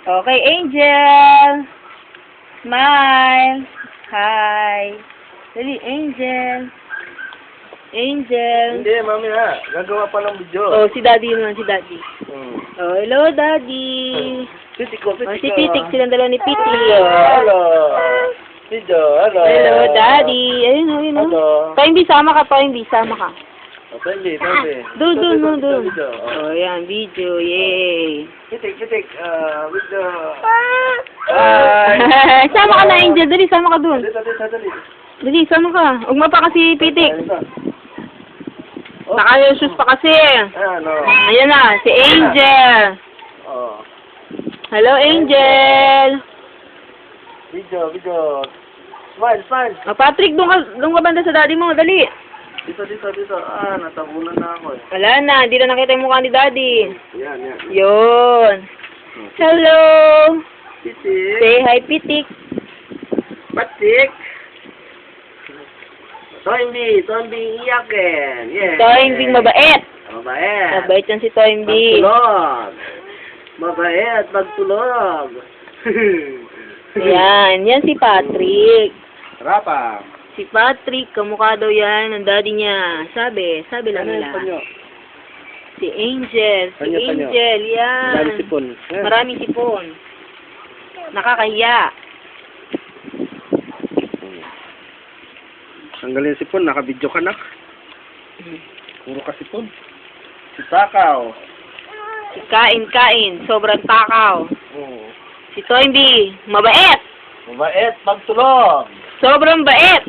Okay, Angel. Smile. Hi. Dali, Angel. Angel. Hindi, mami ha. Gagawa pa ng video. Oh, si Daddy naman, si Daddy. Hmm. Oh, hello, Daddy. Pitik ko, pitik Oh, si Pitik, silang dalawa ni Pitik. Hello. Video, hello. Hello, Daddy. Ayun, ayun. Hello. Hindi sama ka, hindi sama ka. Pwede, pwede. Doon. Video. Oh, yan, video. Yay. Pitik, video. Bye. Sama ka na, Angel. Dali, sama ka dun. Dali. Dali, sama ka. Ugma pa kasi, Pitik. Oh. Naka-shoes pa kasi. Ano? Ayan na, si Angel. Oh. Hello, Angel. Video. Smile. Oh, Patrick, doon ka banda sa daddy mo. Dali. Dito. Natabunan na ako eh. Wala na, hindi na nakita yung mukha ni daddy. Yan. Yun. Hello. Pitik. Say hi, Pitik. Patik. Toynbee iyakin. Yeah. Toynbee mabait. Mabait. Mabait yan si Toynbee. Mabait, magtulog. Yan si Patrick. Rapa. Si Patrick, kamukha daw yan ng daddy niya. Sabi lang nila. Si Angel, Panyo. Angel, yan. Maraming sipon. Maraming sipon. Nakakahiya. Tanggalin yung sipon, naka-video ka na. Puro ka sipon. Si Takaw. Si Kain, sobrang takaw. Oh. Si Toynbee, mabait. Mabait, magtulog. Sobrang bait.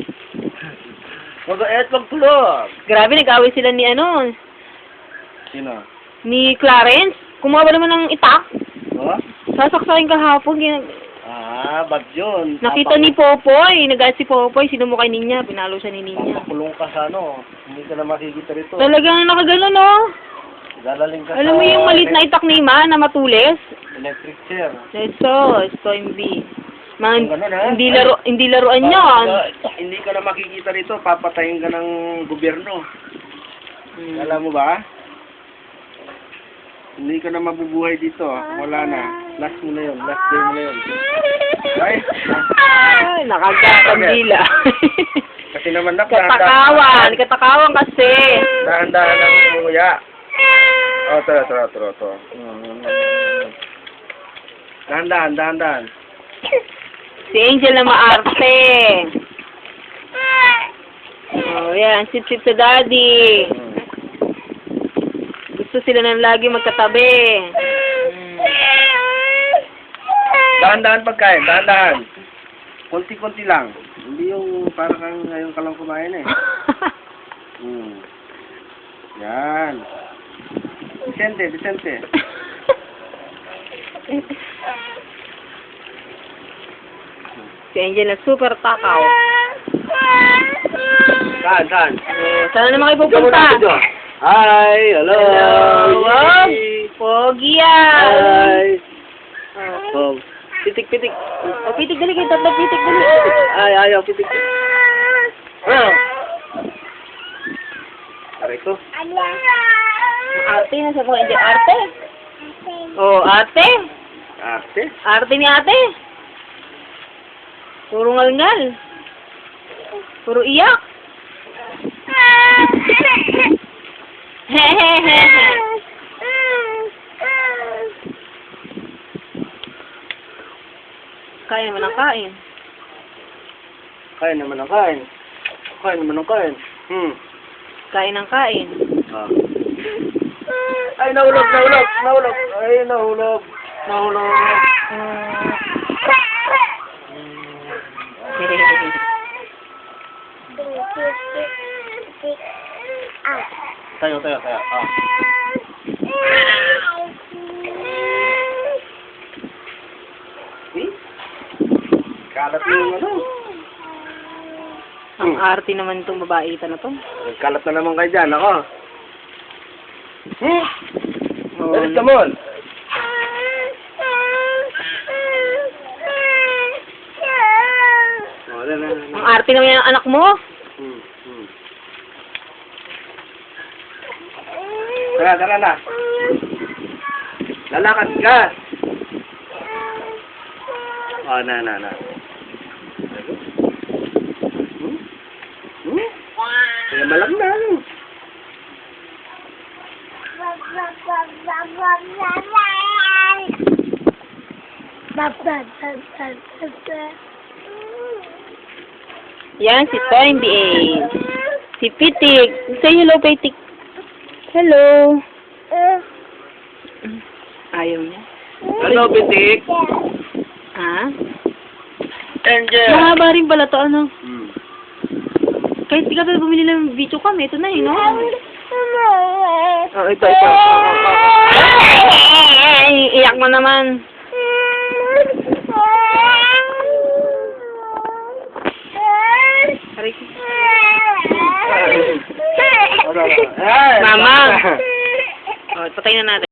Mabait, magtulog. Grabe, nag-away sila ni Sino? ni Clarence. Kumuha ba naman ng itak? Oh? Sasaksakin kahapon. Bag yun. Nakita ni Popoy. Nag-aat si Popoy. Sinumukay niya. Pinalo siya ni Ninya. Papakulong ka sa ano. Hindi ka na makikita rito. Talagang nakagano, no? Dalaling ka Alam mo yung maliit na itak ni Ma na matulis? electric chair. Eso, Toynbee. Ganun, ha? Hindi laruan yan. Hindi ka na makikita rito. Papatayin ka ng gobyerno. Alam mo ba? Hindi ka na mabubuhay dito. Wala na. Last mo na yun. Last day mo na yun. Ay? Ay, nakagkakandila. Kasi naman Katakawan kasi. Dahan-dahan ang umuya. Oh, tara. Dahan-dahan. Si Angel na maarte. Oh, yan. Sip-sip sa daddy. Gusto sila nang lagi magkatabi. Dahan-dahan pagkain. Dahan-dahan. Kunti-kunti lang. Hindi yung parang kang ngayon ka lang kumain eh. Yan. Decente. Si Angel na super takaw. Saan? Saan naman kayo pupunta? Hi! Hello! Wow! Pogi yan! Hi! Oh, pitik. O, Pitik, dali kayo. Tatlo, Pitik, dali. Ay, ayaw, pitik. Aray ko. Arte na sa mga Angel. Arte? Oh, arte? Arte? Arte ni ate. Puro ngal-ngal. Puro iyak. Hehehe. Kain mo ng kain. Kain naman ang kain. Kain. Kain ng kain. Ay, nahulog. Ay, nahulog. Tayo. Kalat mo yung ano. Ang arte naman itong babaita na to. Kalat na naman kayo dyan, ako. Oh, Dalit ka mon. ang arte naman yung anak mo. Tara na. Lalakad ka. Oh, na. Kaya malam na. Yan, si Toynbee. Si Pitik. Say hello, Pitik. Hello. Ayaw niya. Hello, Pitik. Ha? Angel. Mahaba rin pala to, ano? Hmm. Kahit di ka pa bumili ng video cam, ito na no? Oh, ito. Ay, iyak mo naman. Aray. Mama. Oh, patay na natin.